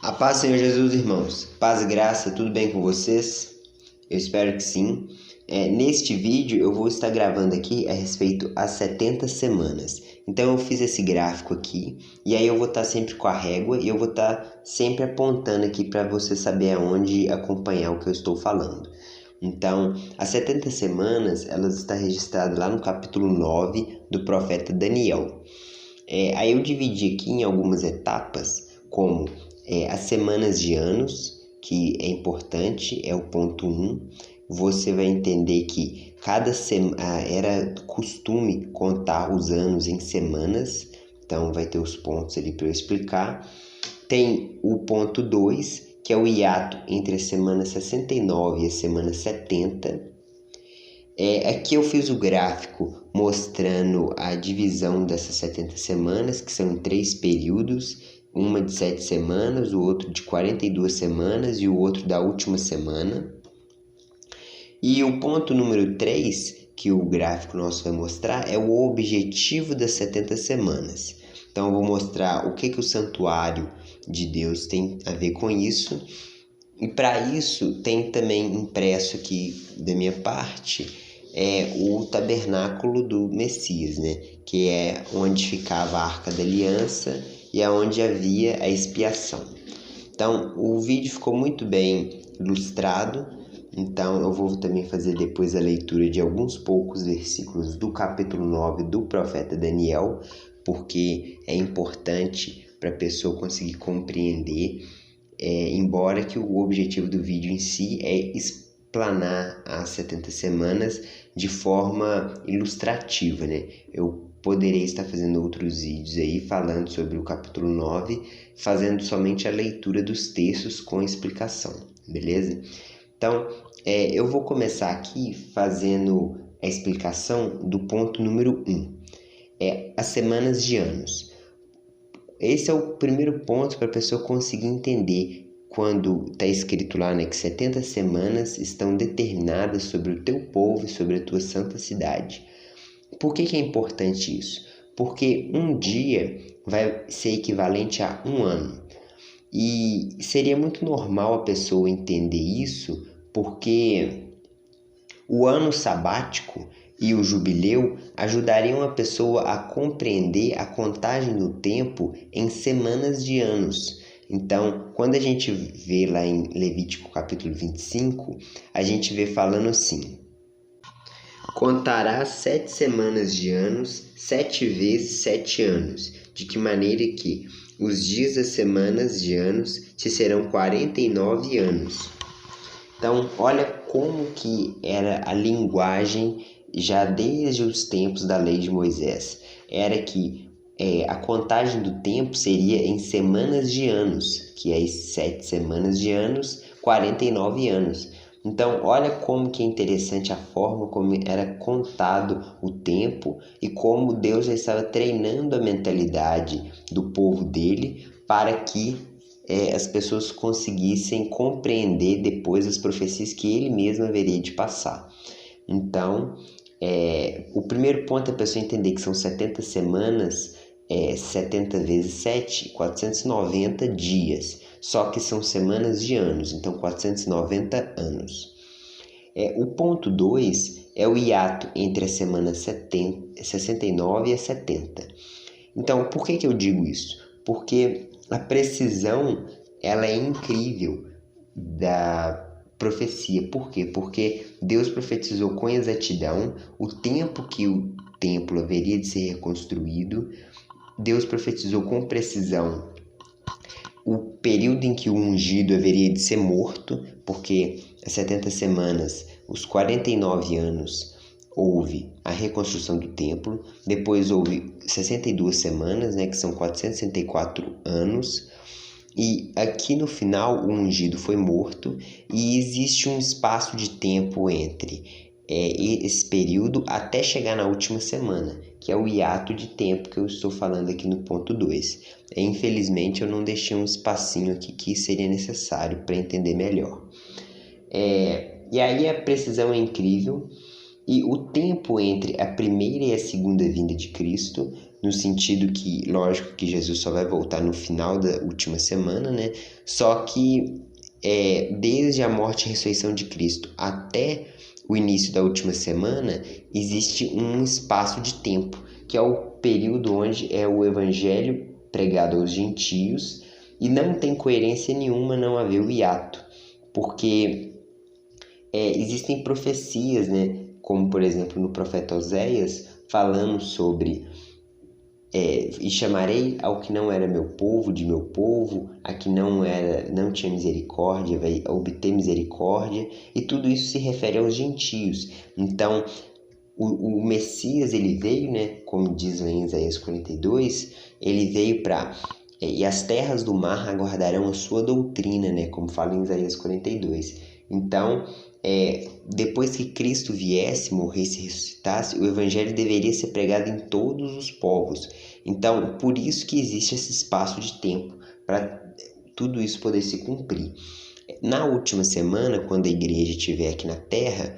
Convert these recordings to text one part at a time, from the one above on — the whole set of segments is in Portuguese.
A paz, Senhor Jesus, irmãos. Paz e graça, tudo bem com vocês? Eu espero que sim. Neste vídeo eu vou estar gravando aqui a respeito às 70 semanas. Então eu fiz esse gráfico aqui e aí eu vou estar sempre com a régua e eu vou estar sempre apontando aqui para você saber aonde acompanhar o que eu estou falando. Então, as 70 semanas, elas estão registradas lá no capítulo 9 do profeta Daniel. Aí eu dividi aqui em algumas etapas, como as semanas de anos, que é importante, é o ponto 1. Você vai entender que era costume contar os anos em semanas, então vai ter os pontos ali para eu explicar. Tem o ponto 2, que é o hiato entre a semana 69 e a semana 70. Aqui eu fiz o gráfico mostrando a divisão dessas 70 semanas, que são em 3 períodos, uma de 7 semanas, o outro de 42 semanas e o outro da última semana. E o ponto número 3, que o gráfico nosso vai mostrar, é o objetivo das 70 semanas. Então eu vou mostrar o que o santuário de Deus tem a ver com isso. E para isso tem também impresso aqui da minha parte o tabernáculo do Messias, né? Que é onde ficava a Arca da Aliança e é onde havia a expiação. Então o vídeo ficou muito bem ilustrado, então eu vou também fazer depois a leitura de alguns poucos versículos do capítulo 9 do profeta Daniel, porque é importante para a pessoa conseguir compreender. Embora que o objetivo do vídeo em si é explanar as 70 semanas de forma ilustrativa, né? Eu poderei estar fazendo outros vídeos aí falando sobre o capítulo 9, fazendo somente a leitura dos textos com explicação, beleza? Então, eu vou começar aqui fazendo a explicação do ponto número 1, as semanas de anos. Esse é o primeiro ponto para a pessoa conseguir entender quando está escrito lá, né, que 70 semanas estão determinadas sobre o teu povo e sobre a tua santa cidade. Por que é importante isso? Porque um dia vai ser equivalente a um ano. E seria muito normal a pessoa entender isso, porque o ano sabático e o jubileu ajudariam a pessoa a compreender a contagem do tempo em semanas de anos. Então, quando a gente vê lá em Levítico capítulo 25, a gente vê falando assim: contarás 7 semanas de anos, 7 vezes 7 anos, de que maneira que os dias das semanas de anos te serão 49 anos. Então, olha como que era a linguagem já desde os tempos da lei de Moisés. Era que a contagem do tempo seria em semanas de anos, que é 7 semanas de anos, 49 anos. Então, olha como que é interessante a forma como era contado o tempo e como Deus já estava treinando a mentalidade do povo dele para que as pessoas conseguissem compreender depois as profecias que ele mesmo haveria de passar. Então, o primeiro ponto é a pessoa entender que são 70 semanas, 70 vezes 7, 490 dias. Só que são semanas de anos, então 490 anos. O ponto 2 é o hiato entre a semana 69 e a 70. Então, por que eu digo isso? Porque a precisão ela é incrível da profecia. Por quê? Porque Deus profetizou com exatidão o tempo que o templo haveria de ser reconstruído. Deus profetizou com precisão o período em que o ungido haveria de ser morto, porque as 70 semanas, os 49 anos, houve a reconstrução do templo, depois houve 62 semanas, né, que são 464 anos, e aqui no final o ungido foi morto e existe um espaço de tempo entre esse período até chegar na última semana, que é o hiato de tempo que eu estou falando aqui no ponto 2. Infelizmente eu não deixei um espacinho aqui que seria necessário para entender melhor. E aí a precisão é incrível. E o tempo entre a primeira e a segunda vinda de Cristo no sentido que, lógico, que Jesus só vai voltar no final da última semana, né? Só que desde a morte e ressurreição de Cristo até o início da última semana, existe um espaço de tempo, que é o período onde é o evangelho pregado aos gentios, e não tem coerência nenhuma não haver o hiato, porque existem profecias, né, como por exemplo no profeta Oséias, falando sobre e chamarei ao que não era meu povo de meu povo, a que não tinha misericórdia, vai obter misericórdia, e tudo isso se refere aos gentios. Então, o Messias, ele veio, né, como diz lá em Isaías 42, ele veio para e as terras do mar aguardarão a sua doutrina, né, como fala em Isaías 42. Então, depois que Cristo viesse, morresse e ressuscitasse, o evangelho deveria ser pregado em todos os povos. Então, por isso que existe esse espaço de tempo para tudo isso poder se cumprir. Na última semana, quando a igreja estiver aqui na Terra,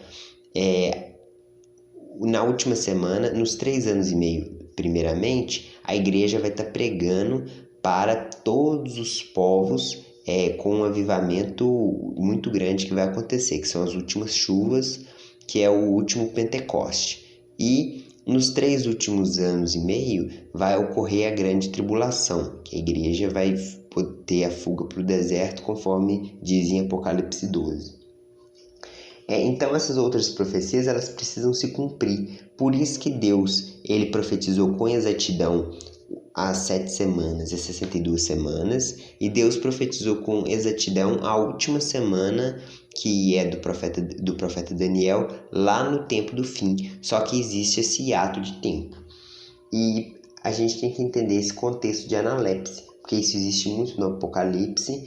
na última semana, nos 3 anos e meio, primeiramente, a igreja vai estar pregando para todos os povos, com um avivamento muito grande que vai acontecer, que são as últimas chuvas, que é o último Pentecoste. E nos 3 últimos anos e meio vai ocorrer a grande tribulação, que a igreja vai ter a fuga para o deserto, conforme diz em Apocalipse 12. Então essas outras profecias, elas precisam se cumprir. Por isso que Deus, ele profetizou com exatidão as 7 semanas e 62 semanas, e Deus profetizou com exatidão a última semana, que é do profeta Daniel, lá no tempo do fim. Só que existe esse hiato de tempo. E a gente tem que entender esse contexto de analepse, porque isso existe muito no Apocalipse,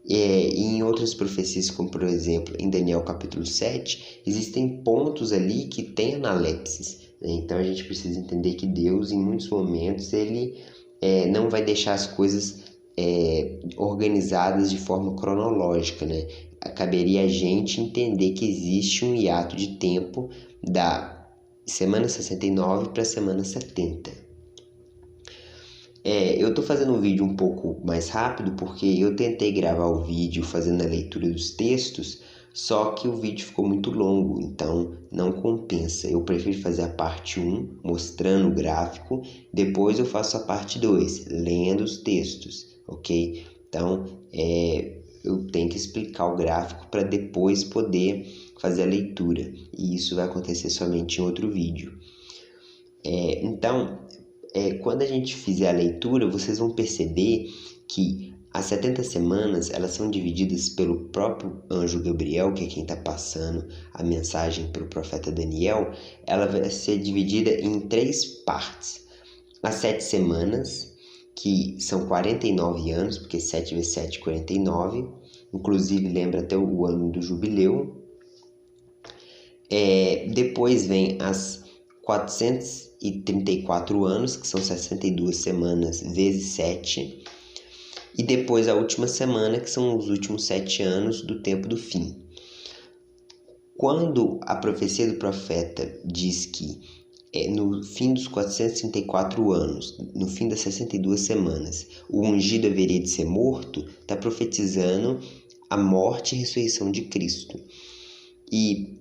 e em outras profecias, como por exemplo em Daniel capítulo 7, existem pontos ali que tem analepses, né? Então a gente precisa entender que Deus, em muitos momentos, ele não vai deixar as coisas organizadas de forma cronológica, né? Caberia a gente entender que existe um hiato de tempo da semana 69 para a semana 70. Eu tô fazendo um vídeo um pouco mais rápido porque eu tentei gravar o vídeo fazendo a leitura dos textos, só que o vídeo ficou muito longo, então não compensa. Eu prefiro fazer a parte 1, mostrando o gráfico, depois eu faço a parte 2, lendo os textos, ok? Então, eu tenho que explicar o gráfico para depois poder fazer a leitura, e isso vai acontecer somente em outro vídeo. Então, quando a gente fizer a leitura, vocês vão perceber que as 70 semanas, elas são divididas pelo próprio anjo Gabriel, que é quem está passando a mensagem para o profeta Daniel. Ela vai ser dividida em 3 partes. As 7 semanas, que são 49 anos, porque 7 vezes 7 é 49, inclusive lembra até o ano do jubileu. Depois vem as 434 anos, que são 62 semanas vezes 7, e depois a última semana, que são os últimos 7 anos do tempo do fim. Quando a profecia do profeta diz que no fim dos 434 anos, no fim das 62 semanas, o ungido haveria de ser morto, está profetizando a morte e ressurreição de Cristo. E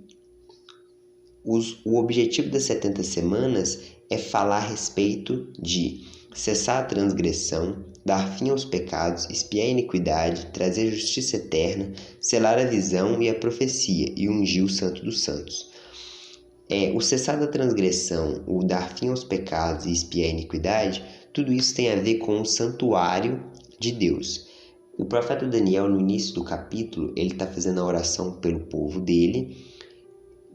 o objetivo das 70 semanas é falar a respeito de cessar a transgressão, dar fim aos pecados, expiar a iniquidade, trazer justiça eterna, selar a visão e a profecia e ungir o Santo dos Santos. O cessar da transgressão, o dar fim aos pecados e expiar a iniquidade, tudo isso tem a ver com o santuário de Deus. O profeta Daniel, no início do capítulo, ele está fazendo a oração pelo povo dele,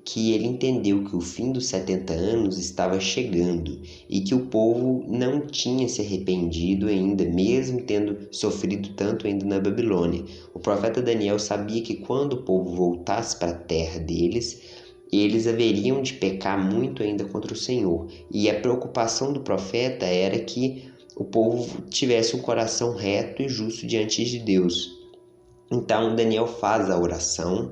que ele entendeu que o fim dos 70 anos estava chegando e que o povo não tinha se arrependido ainda, mesmo tendo sofrido tanto ainda na Babilônia. O profeta Daniel sabia que quando o povo voltasse para a terra deles, eles haveriam de pecar muito ainda contra o Senhor. E a preocupação do profeta era que o povo tivesse um coração reto e justo diante de Deus. Então Daniel faz a oração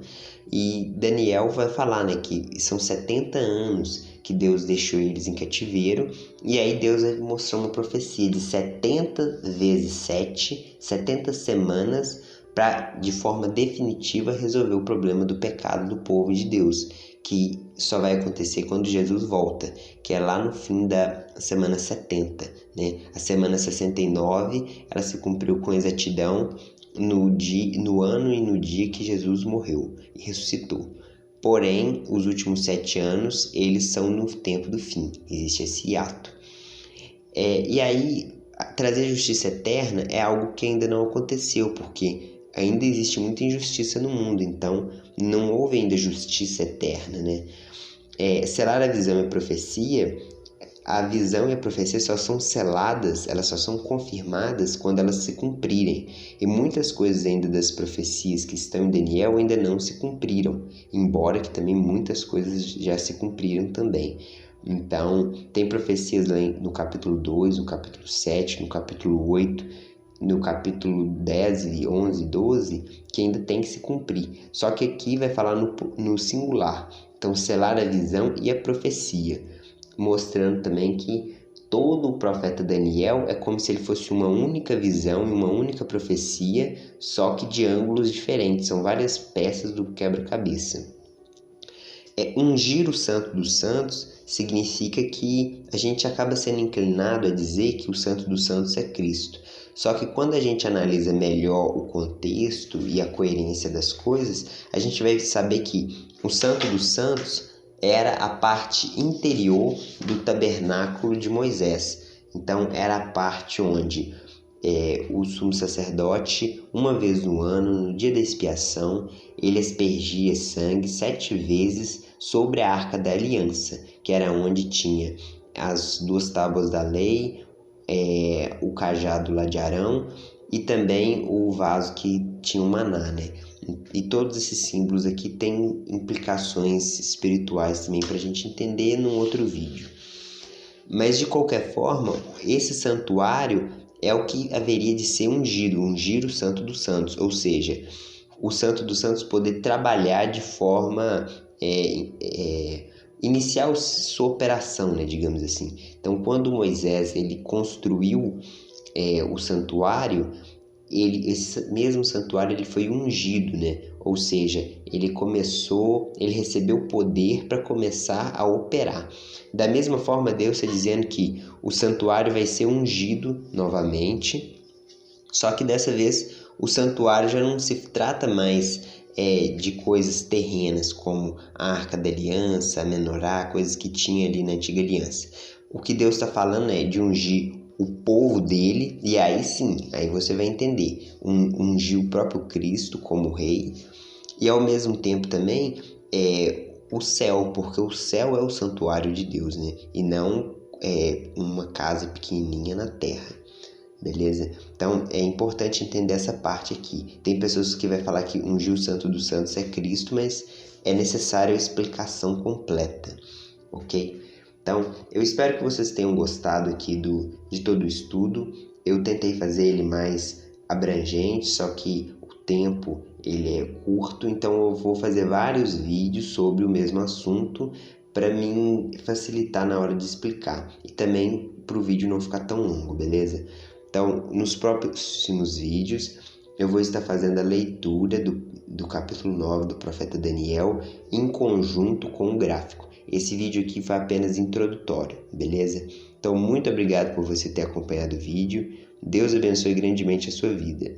e Daniel vai falar, né, que são 70 anos que Deus deixou eles em cativeiro, e aí Deus vai mostrar uma profecia de 70 vezes 7, 70 semanas, para de forma definitiva resolver o problema do pecado do povo de Deus, que só vai acontecer quando Jesus volta, que é lá no fim da semana 70, né? A semana 69, ela se cumpriu com exatidão no ano e no dia que Jesus morreu e ressuscitou. Porém, os últimos 7 anos, eles são no tempo do fim, existe esse hiato. E aí, trazer justiça eterna é algo que ainda não aconteceu, porque ainda existe muita injustiça no mundo, então não houve ainda justiça eterna, né? Selar a visão e a profecia, a visão e a profecia só são seladas, elas só são confirmadas quando elas se cumprirem. E muitas coisas ainda das profecias que estão em Daniel ainda não se cumpriram, embora que também muitas coisas já se cumpriram também. Então, tem profecias lá no capítulo 2, no capítulo 7, no capítulo 8, no capítulo 10, 11 e 12, que ainda tem que se cumprir. Só que aqui vai falar no singular. Então, selar a visão e a profecia, mostrando também que todo o profeta Daniel é como se ele fosse uma única visão e uma única profecia, só que de ângulos diferentes. São várias peças do quebra-cabeça. Ungir o Santo dos Santos significa que a gente acaba sendo inclinado a dizer que o Santo dos Santos é Cristo. Só que quando a gente analisa melhor o contexto e a coerência das coisas, a gente vai saber que o Santo dos Santos era a parte interior do tabernáculo de Moisés. Então, era a parte onde o sumo sacerdote, uma vez no ano, no dia da expiação, ele aspergia sangue 7 vezes sobre a Arca da Aliança, que era onde tinha as 2 tábuas da lei, o cajado lá de Arão e também o vaso que tinha o maná, né? E todos esses símbolos aqui têm implicações espirituais também para a gente entender num outro vídeo. Mas de qualquer forma, esse santuário é o que haveria de ser ungido, ungir o Santo dos Santos, ou seja, o Santo dos Santos poder trabalhar de forma iniciar sua operação, né, digamos assim. Então, quando Moisés ele construiu o santuário, esse mesmo santuário ele foi ungido, né? Ou seja, ele recebeu poder para começar a operar. Da mesma forma, Deus está dizendo que o santuário vai ser ungido novamente, só que dessa vez o santuário já não se trata mais de coisas terrenas, como a Arca da Aliança, a Menorá, coisas que tinha ali na Antiga Aliança. O que Deus está falando é de ungir o povo dele, e aí sim, aí você vai entender, ungir o próprio Cristo como rei, e ao mesmo tempo também o céu, porque o céu é o santuário de Deus, né? E não uma casa pequenininha na terra. Beleza? Então é importante entender essa parte aqui. Tem pessoas que vai falar que ungir o Santo dos Santos é Cristo, mas é necessário a explicação completa, ok? Então eu espero que vocês tenham gostado aqui de todo o estudo. Eu tentei fazer ele mais abrangente, só que o tempo ele é curto, então eu vou fazer vários vídeos sobre o mesmo assunto para mim facilitar na hora de explicar e também para o vídeo não ficar tão longo, beleza? Então, nos próximos vídeos, eu vou estar fazendo a leitura do capítulo 9 do profeta Daniel em conjunto com o gráfico. Esse vídeo aqui foi apenas introdutório, beleza? Então, muito obrigado por você ter acompanhado o vídeo. Deus abençoe grandemente a sua vida.